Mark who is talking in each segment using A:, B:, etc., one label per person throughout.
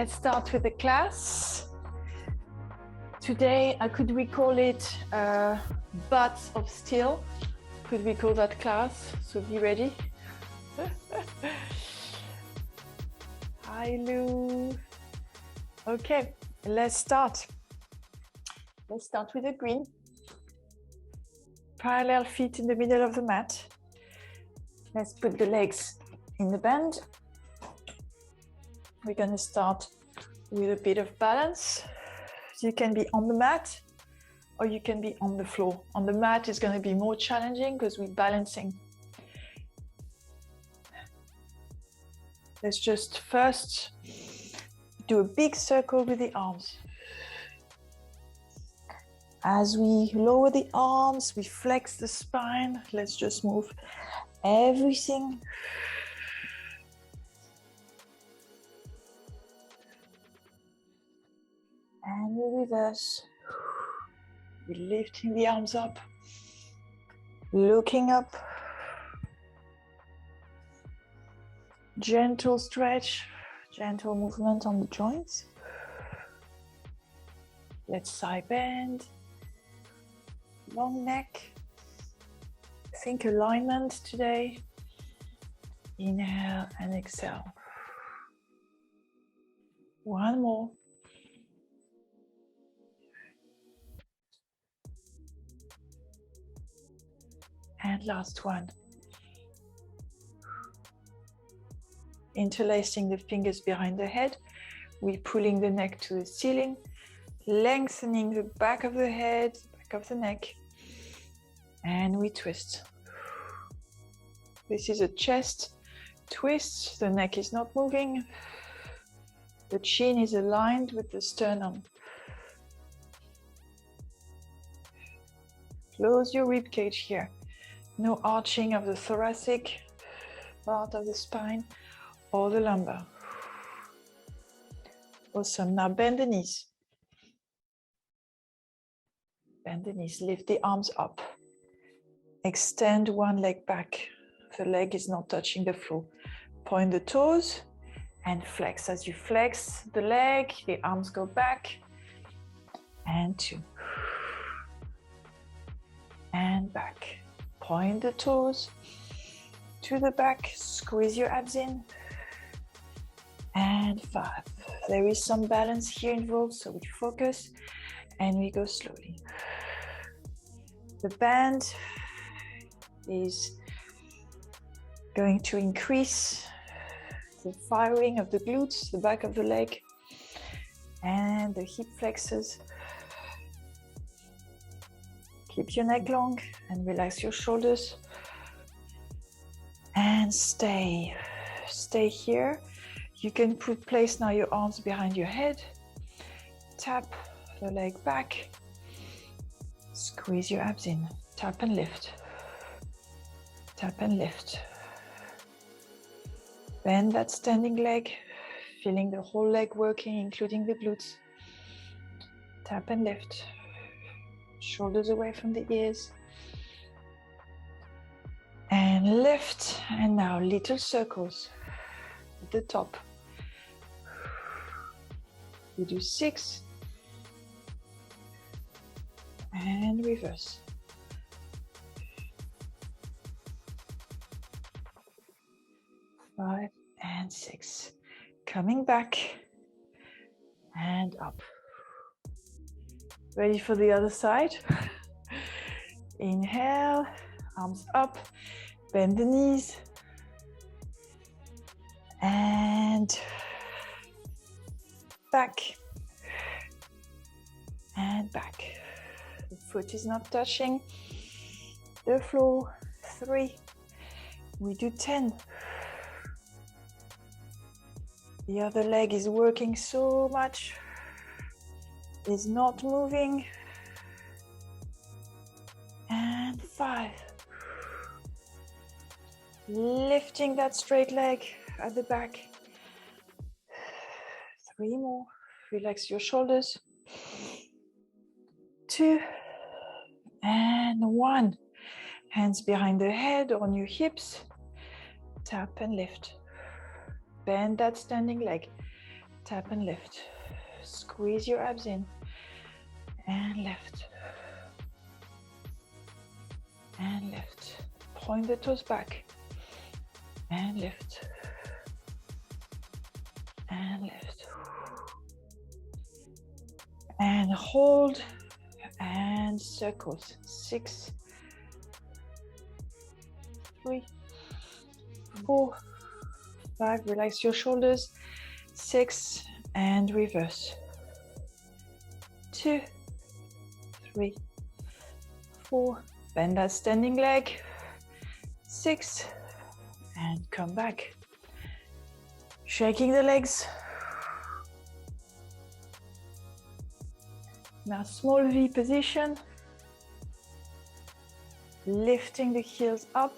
A: let's start with the class. Today, could we call it Butts of Steel? Could we call that class? So be ready. Hi, Lou. Okay, let's start. Let's start with the green. Parallel feet in the middle of the mat. Let's put the legs in the band. We're going to start with a bit of balance. You can be on the mat or you can be on the floor. On the mat is going to be more challenging because we're balancing. Let's just first do a big circle with the arms. As we lower the arms, we flex the spine. Let's just move everything. And we reverse. We're lifting the arms up, looking up. Gentle stretch, gentle movement on the joints. Let's side bend. Long neck. Think alignment today. Inhale and exhale. One more. And last one. Interlacing the fingers behind the head. We're pulling the neck to the ceiling, lengthening the back of the head, back of the neck, and we twist. This is a chest twist. The neck is not moving. The chin is aligned with the sternum. Close your rib cage here. No arching of the thoracic part of the spine or the lumbar. Awesome. Now bend the knees. Bend the knees. Lift the arms up. Extend one leg back. The leg is not touching the floor. Point the toes and flex. As you flex the leg, the arms go back. And two. And back. Point the toes to the back, squeeze your abs in, and 5. There is some balance here involved, so we focus and we go slowly. The band is going to increase the firing of the glutes, the back of the leg, and the hip flexors. Keep your neck long and relax your shoulders. And stay here. You can place now your arms behind your head. Tap the leg back. Squeeze your abs in. Tap and lift. Tap and lift. Bend that standing leg, feeling the whole leg working, including the glutes. Tap and lift. Shoulders away from the ears. And lift. And now little circles at the top. We do 6. And reverse. 5 and 6. Coming back and up. Ready for the other side. Inhale, arms up, bend the knees. And back. And back. The foot is not touching the floor. 3. We do 10. The other leg is working so much. Is not moving. And 5. Lifting that straight leg at the back. 3 more. Relax your shoulders. 2 and 1. Hands behind the head on your hips. Tap and lift. Bend that standing leg. tap and lift. Squeeze your abs in and lift. And lift. Point the toes back and lift. And lift. And hold and circles. 6, 3, 4, 5. Relax your shoulders. 6 and reverse. 2, 3, 4. Bend that standing leg. 6 and come back. Shaking the legs. Now small V position. Lifting the heels up.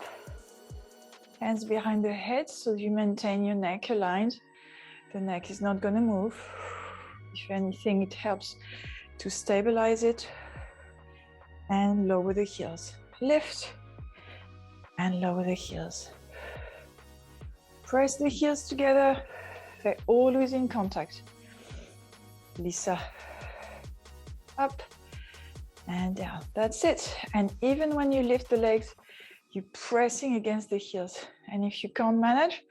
A: Hands behind the head so you maintain your neck aligned. The neck is not going to move. If anything, it helps to stabilize it. And lower the heels. Lift and lower the heels. Press the heels together. They're always in contact. Lisa. Up and down. That's it. And even when you lift the legs, you're pressing against the heels. And if you can't manage,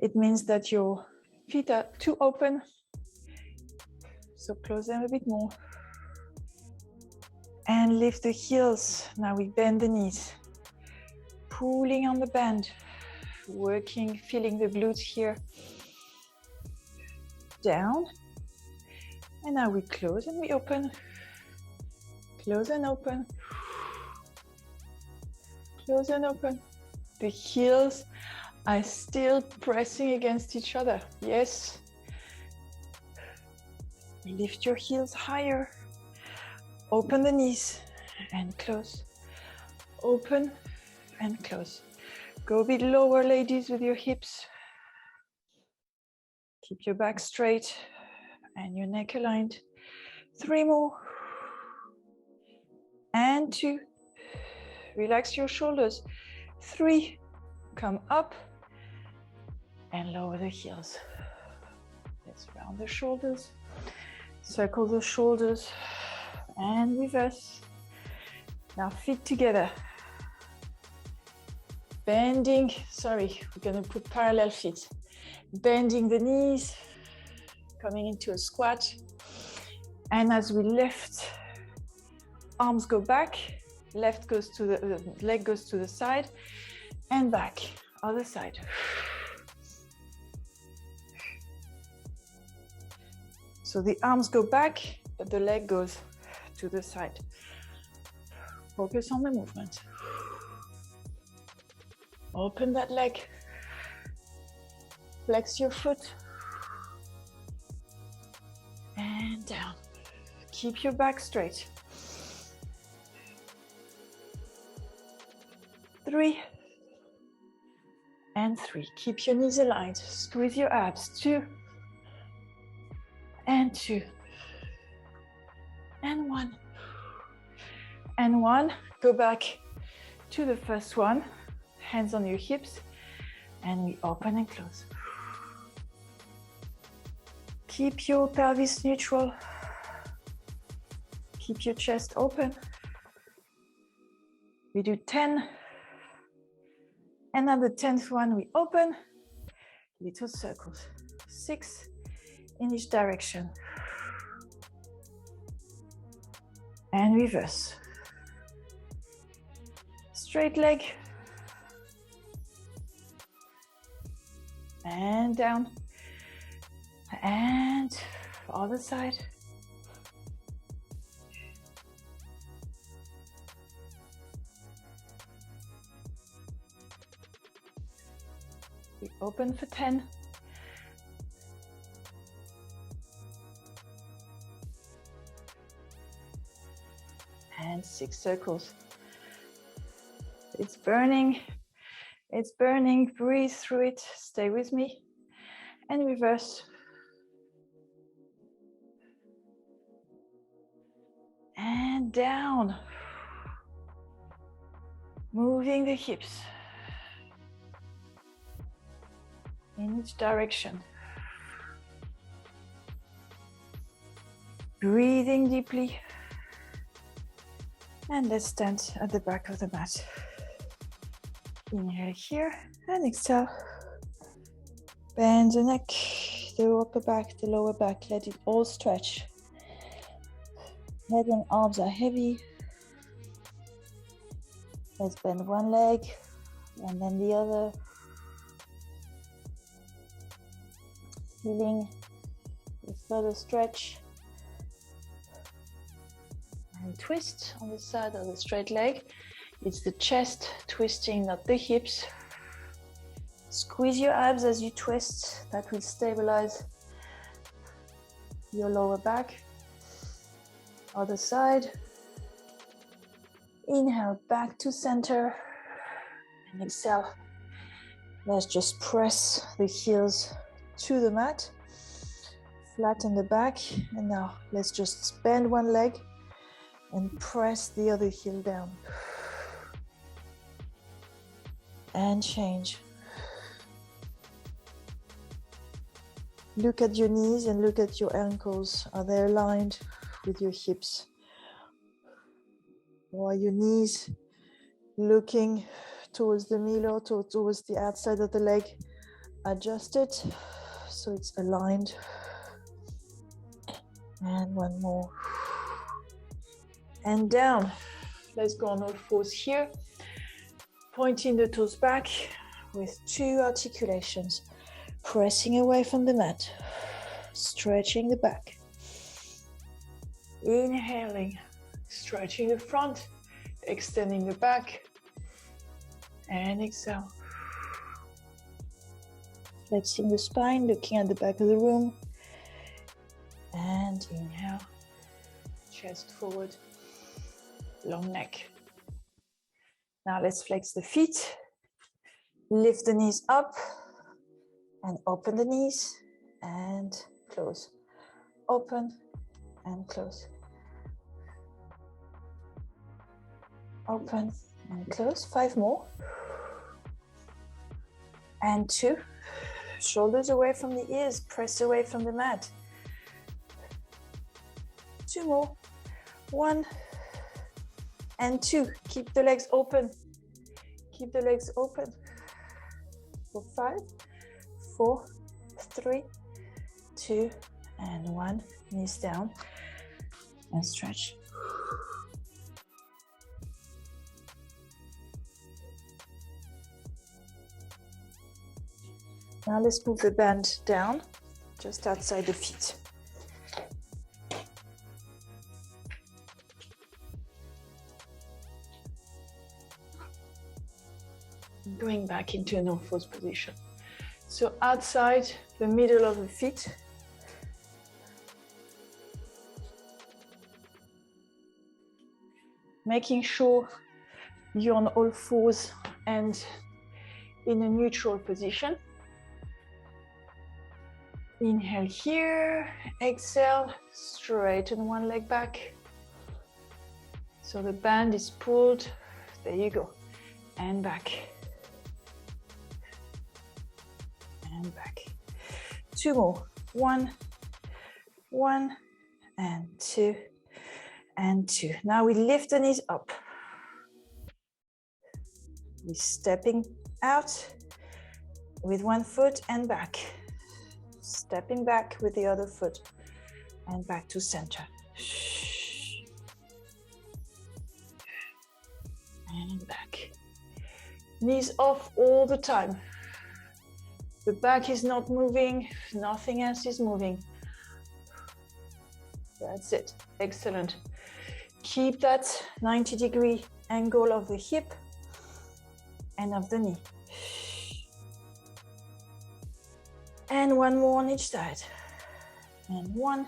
A: it means that your feet are too open. So close them a bit more. And lift the heels. Now we bend the knees. Pulling on the band. Working, feeling the glutes here. Down. And now we close and we open. Close and open. Close and open. The heels are still pressing against each other. Yes. Lift your heels higher. Open the knees and close. Open and close. Go a bit lower, ladies, with your hips. Keep your back straight and your neck aligned. 3 more. And 2. Relax your shoulders. 3. Come up and lower the heels. Let's round the shoulders. Circle the shoulders and reverse. Now feet together. Bending, sorry, we're going to put parallel feet. Bending the knees, coming into a squat. And as we lift, arms go back, leg goes to the side, and back, other side. So the arms go back, but the leg goes to the side. Focus on the movement. Open that leg. Flex your foot. And down. Keep your back straight. 3. And 3. Keep your knees aligned. Squeeze your abs. 2. And 2. And 1. And 1. Go back to the first one. Hands on your hips. And we open and close. Keep your pelvis neutral. Keep your chest open. We do 10. And at the 10th one, we open. Little circles. 6 in each direction. And reverse. Straight leg. And down. And other side. We open for 10. And 6 circles. It's burning. It's burning. Breathe through it. Stay with me. And reverse. And down. Moving the hips in each direction. Breathing deeply. And let's stand at the back of the mat. Inhale here and exhale. Bend the neck, the upper back, the lower back. Let it all stretch. Head and arms are heavy. Let's bend one leg and then the other. Feeling the further stretch. And twist on the side of the straight leg. It's the chest twisting, not the hips. Squeeze your abs as you twist. That will stabilize your lower back. Other side. Inhale back to center. And exhale. Let's just press the heels to the mat. Flatten the back. And now let's just bend one leg and press the other heel down. And change. Look at your knees and look at your ankles. Are they aligned with your hips? Or are your knees looking towards the middle or towards the outside of the leg? Adjust it so it's aligned. And one more. And down. Let's go on all fours here. Pointing the toes back with 2 articulations. Pressing away from the mat. Stretching the back. Inhaling. Stretching the front. Extending the back. And exhale. Flexing the spine. Looking at the back of the room. And inhale. Chest forward. Long neck. Now let's flex the feet. Lift the knees up and open the knees and close. Open and close. Open and close. 5 more. And 2. Shoulders away from the ears. Press away from the mat. 2 more. 1 and 2. Keep the legs open. Keep the legs open. For 5, 4, 3, 2, and 1. Knees down and stretch. Now let's move the band down, just outside the feet. Going back into an all-fours position. So outside the middle of the feet. Making sure you're on all fours and in a neutral position. Inhale here, exhale, straighten one leg back. So the band is pulled, there you go, and back. And back. 2 more. 1, 1, and 2, and 2. Now we lift the knees up. We're stepping out with one foot and back. Stepping back with the other foot and back to center. And back. Knees off all the time. The back is not moving, nothing else is moving. That's it. Excellent. Keep that 90-degree angle of the hip and of the knee. And 1 more on each side. And 1,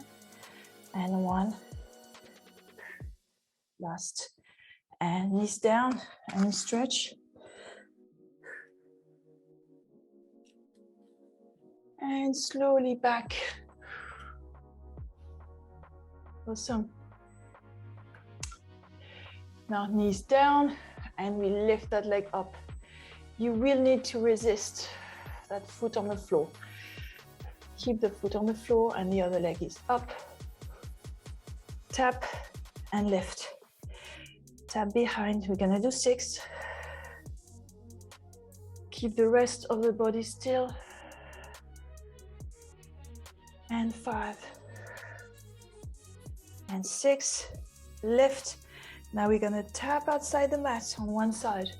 A: and 1. Last. And knees down and stretch. And slowly back. Awesome. Now knees down and we lift that leg up. You will need to resist that foot on the floor. Keep the foot on the floor and the other leg is up. tap and lift. Tap behind. We're gonna do 6. Keep the rest of the body still. And 5. And 6. Lift. Now we're gonna tap outside the mat on one side.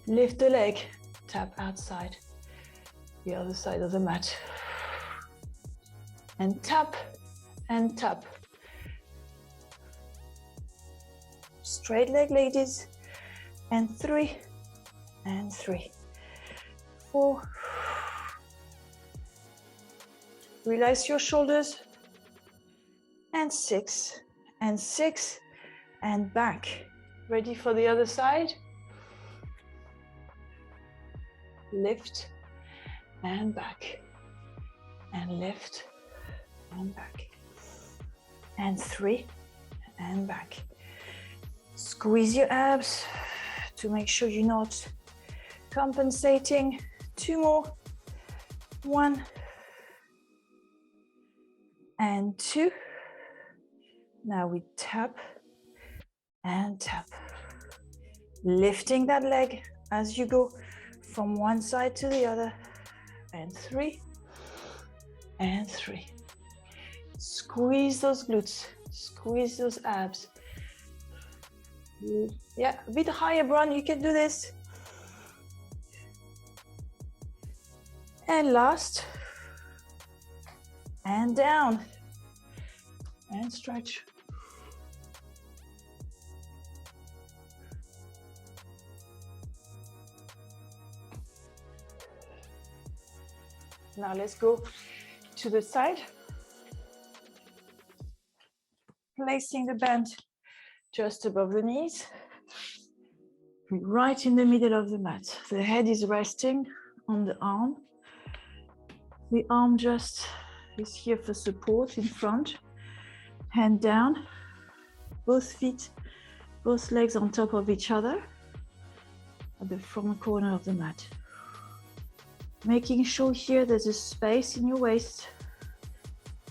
A: Lift the leg. Tap outside the other side of the mat. And tap and tap. Straight leg, ladies. And 3 and 3. 4. Relax your shoulders. And 6 and 6 and back. Ready for the other side? Lift and back. And lift and back. And 3 and back. Squeeze your abs to make sure you're not compensating. 2 more. 1 and 2. Now we tap and tap. Lifting that leg as you go from one side to the other. And 3 and 3. Squeeze those glutes. Squeeze those abs. Yeah, a bit higher, Bron. You can do this. And last. And down. And stretch. Now let's go to the side. Placing the band just above the knees. Right in the middle of the mat. The head is resting on the arm. The arm just is here for support in front. Hand down. Both feet, both legs on top of each other at the front corner of the mat. Making sure here there's a space in your waist.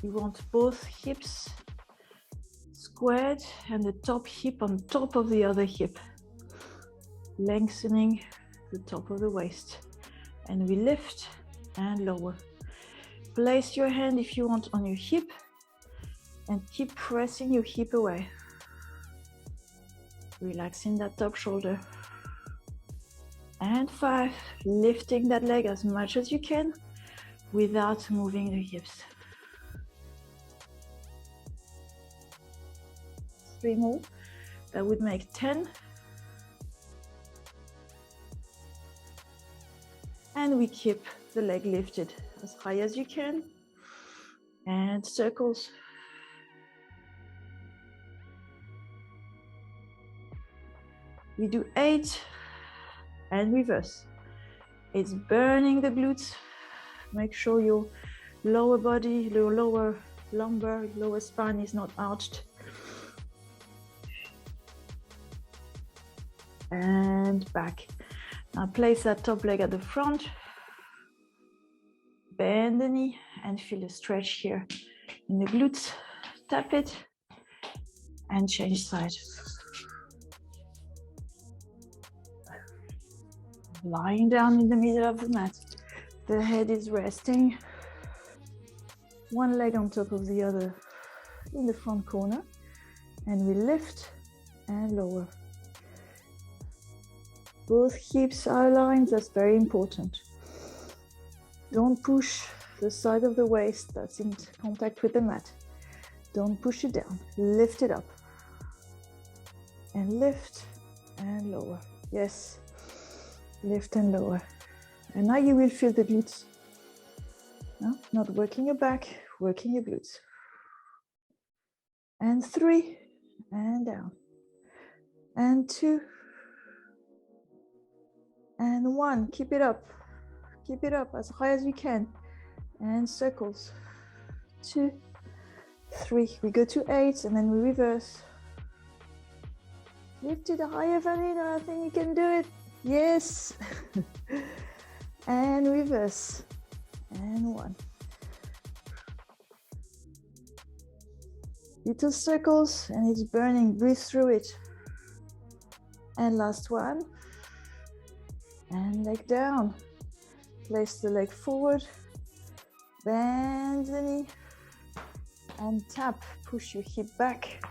A: You want both hips squared and the top hip on top of the other hip. Lengthening the top of the waist. And we lift and lower. Place your hand if you want on your hip and keep pressing your hip away. Relaxing that top shoulder. And 5, lifting that leg as much as you can without moving the hips. 3 more, that would make 10. And we keep the leg lifted as high as you can. And circles. We do 8 and reverse. It's burning the glutes. Make sure your lower body, your lower lumbar, lower spine is not arched. And back. Now place that top leg at the front. Bend the knee and feel a stretch here in the glutes. Tap it and change side. Lying down in the middle of the mat. The head is resting. One leg on top of the other in the front corner. And we lift and lower. Both hips are aligned, that's very important. Don't push the side of the waist that's in contact with the mat. Don't push it down, lift it up. And lift and lower. Yes, lift and lower. And now you will feel the glutes. No? Not working your back, working your glutes. And 3, and down. And 2. And 1, keep it up as high as you can. And circles. 2, 3, we go to 8 and then we reverse. Lift it higher, Vanina, I think you can do it. Yes. And reverse. And 1. Little circles, and it's burning. Breathe through it. And last one. And leg down. Place the leg forward. Bend the knee. And tap. Push your hip back.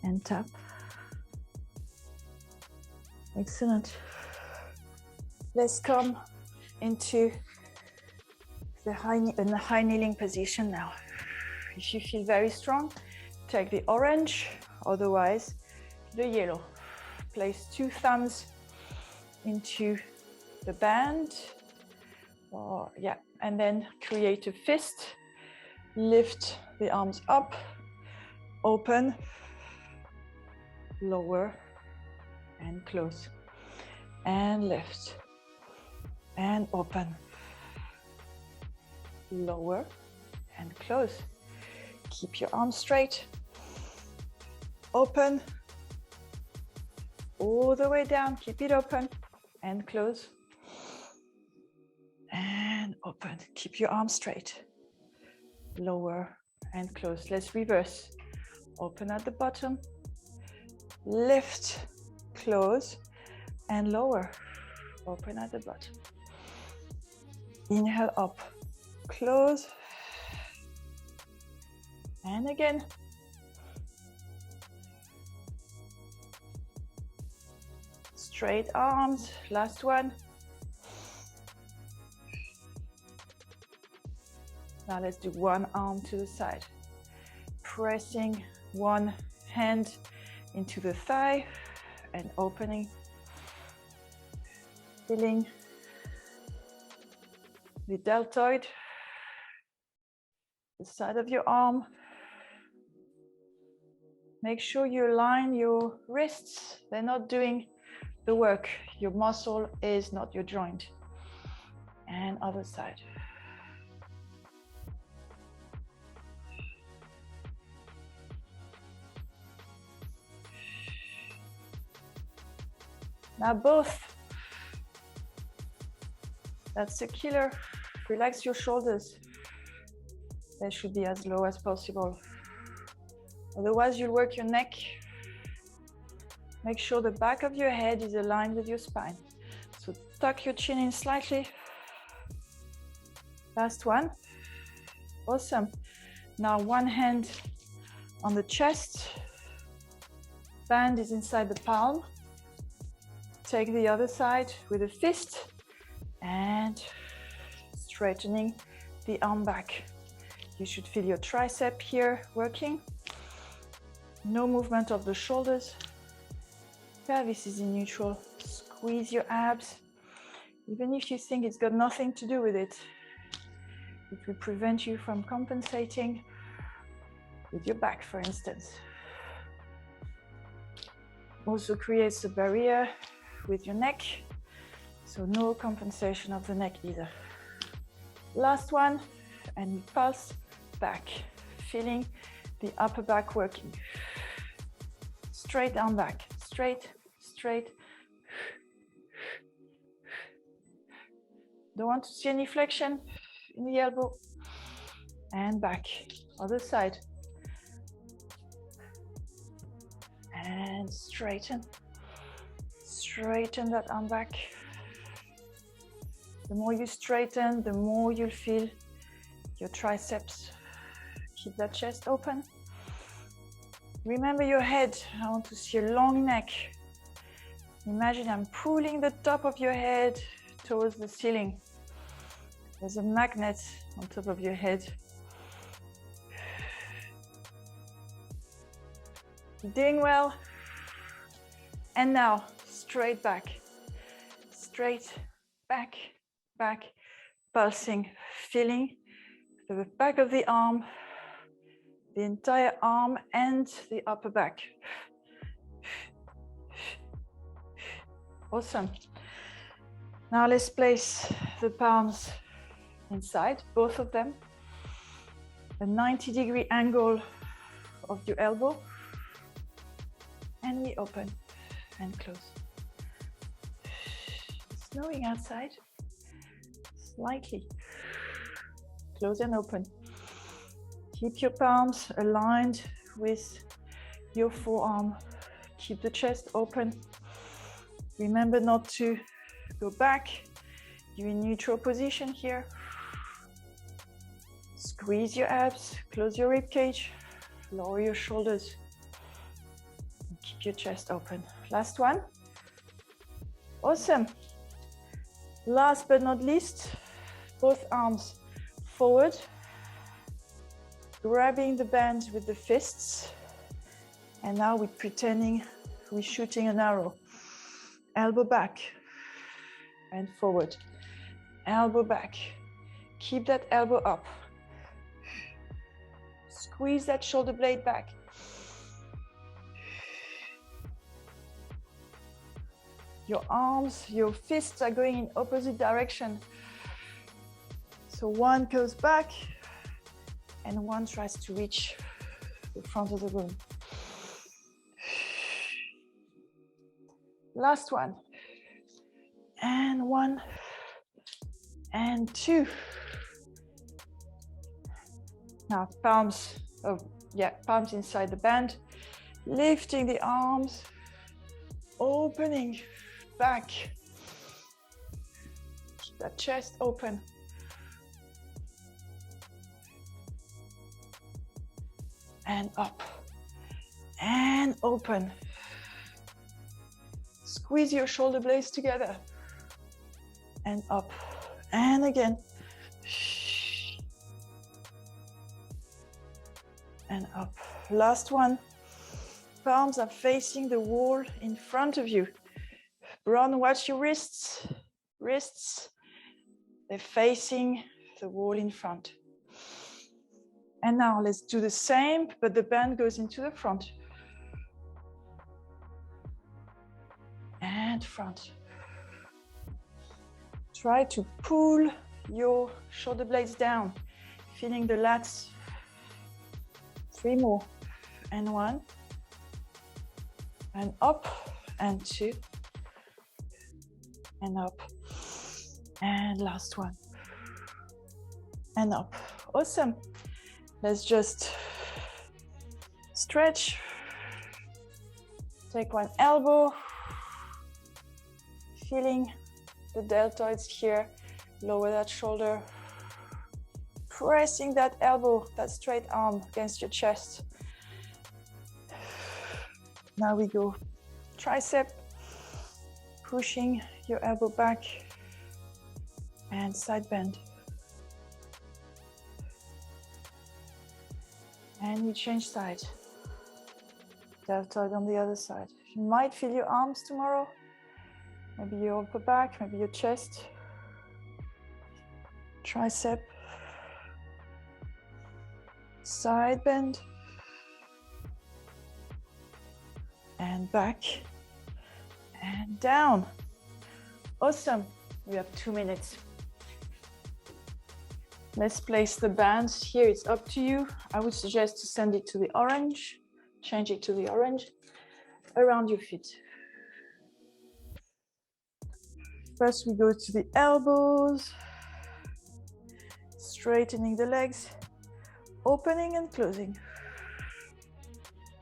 A: And tap. Excellent. Let's come into the high kneeling position now. If you feel very strong, take the orange, otherwise the yellow. Place 2 thumbs into the band, and then create a fist. Lift the arms up, open, lower, and close, and lift, and open, lower, and close. Keep your arms straight, open, all the way down, keep it open, and close, and open. Keep your arms straight, lower, and close. Let's reverse. Open at the bottom, lift, close, and lower. Open at the bottom. Inhale up, close, and again. Straight arms, last one. Now let's do one arm to the side. Pressing one hand into the thigh and opening. Feeling the deltoid, the side of your arm. Make sure you align your wrists. They're not doing the work. Your muscle is not your joint. And other side. Now both. That's the killer. Relax your shoulders. They should be as low as possible. Otherwise, you'll work your neck. Make sure the back of your head is aligned with your spine. So tuck your chin in slightly. Last one. Awesome. Now one hand on the chest. Band is inside the palm. Take the other side with a fist and straightening the arm back. You should feel your tricep here working. No movement of the shoulders. Pelvis is in neutral. Squeeze your abs. Even if you think it's got nothing to do with it, it will prevent you from compensating with your back, for instance. Also creates a barrier with your neck, so no compensation of the neck either. Last one, and pulse back, feeling the upper back working. Straight down back, straight, straight. Don't want to see any flexion in the elbow. And back, other side. And straighten. Straighten that arm back. The more you straighten, the more you'll feel your triceps. Keep that chest open. Remember your head. I want to see a long neck. Imagine I'm pulling the top of your head towards the ceiling. There's a magnet on top of your head. Doing well. And now, straight back. Straight back, back. Pulsing, feeling the back of the arm, the entire arm and the upper back. Awesome. Now let's place the palms inside, both of them. A 90-degree angle of your elbow. And we open and close. It's snowing outside. Slightly. Close and open. Keep your palms aligned with your forearm. Keep the chest open. Remember not to go back. You're in neutral position here. Squeeze your abs, close your rib cage, lower your shoulders. Keep your chest open. Last one. Awesome. Last but not least, both arms forward, grabbing the band with the fists. And now we're pretending we're shooting an arrow. Elbow back and forward. Elbow back. Keep that elbow up. Squeeze that shoulder blade back. Your arms, your fists are going in opposite direction. So one goes back and one tries to reach the front of the room. Last one. And one and two. Now palms inside the band, lifting the arms, opening back. Keep that chest open. And up and open. Squeeze your shoulder blades together and up and again and up. Last one. Palms are facing the wall in front of you. Braun, watch your wrists. They're facing the wall in front. And now let's do the same, but the band goes into the front. And front. Try to pull your shoulder blades down, feeling the lats. 3 more. And 1. And up. And 2. And up. And last one. And up. Awesome. Let's just stretch. Take one elbow. Feeling the deltoids here. Lower that shoulder. Pressing that elbow, that straight arm against your chest. Now we go tricep. Pushing your elbow back. And side bend. And we change side. Deltoid on the other side. You might feel your arms tomorrow. Maybe your upper back, maybe your chest. Tricep. Side bend. And back. And down. Awesome. We have 2 minutes. Let's place the bands here. It's up to you. I would suggest to send it to the orange. Change it to the orange around your feet. First, we go to the elbows, straightening the legs, opening and closing,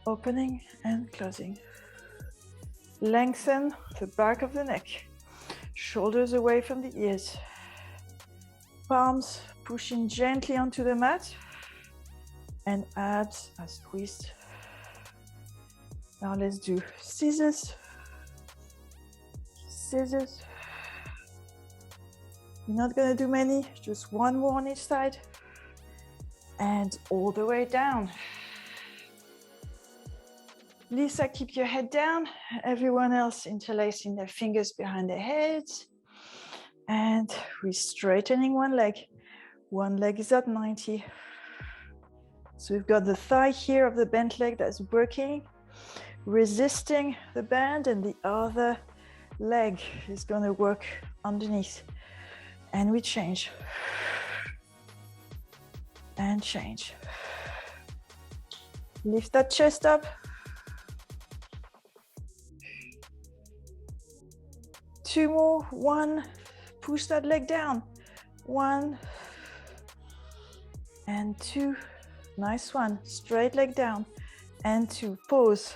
A: opening and closing. Lengthen the back of the neck, shoulders away from the ears, palms pushing gently onto the mat, and abs are squeezed. Now let's do scissors, scissors. You're not going to do many, just one more on each side. And all the way down. Lisa, keep your head down. Everyone else interlacing their fingers behind their heads. And we're straightening one leg. One leg is at 90. So we've got the thigh here of the bent leg that's working, resisting the bend, and the other leg is going to work underneath. And we change. And change. Lift that chest up. 2 more. 1. Push that leg down. 1. And 2. Nice one. Straight leg down. and 2. Pause.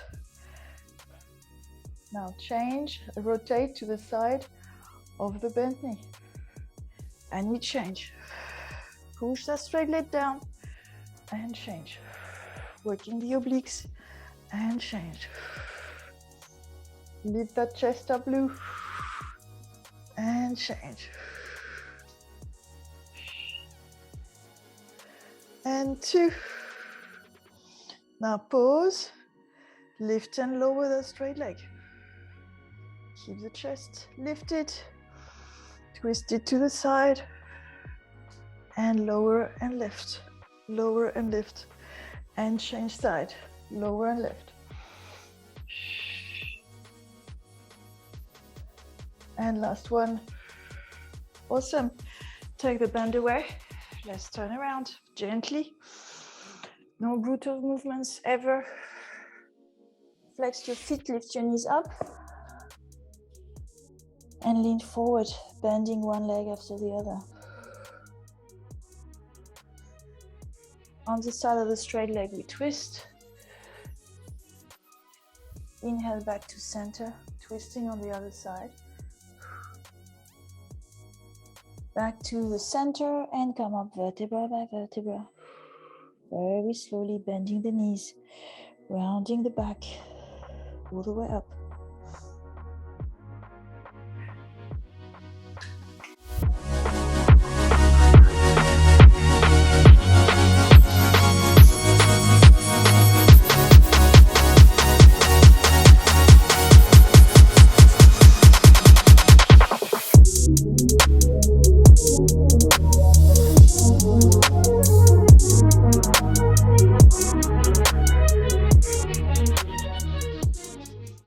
A: Now change, rotate to the side of the bent knee. And we change. Push that straight leg down and change. Working the obliques and change. Lift that chest up, blue, and change. And 2. Now pause, lift and lower the straight leg. Keep the chest lifted, twist it to the side, and lower and lift, and change side, lower and lift. And last one. Awesome. Take the band away. Let's turn around gently. No brutal movements ever. Flex your feet, lift your knees up. And lean forward, bending one leg after the other. On the side of the straight leg, we twist. Inhale back to center, twisting on the other side. Back to the center and come up vertebra by vertebra. Very slowly bending the knees, rounding the back, all the way up.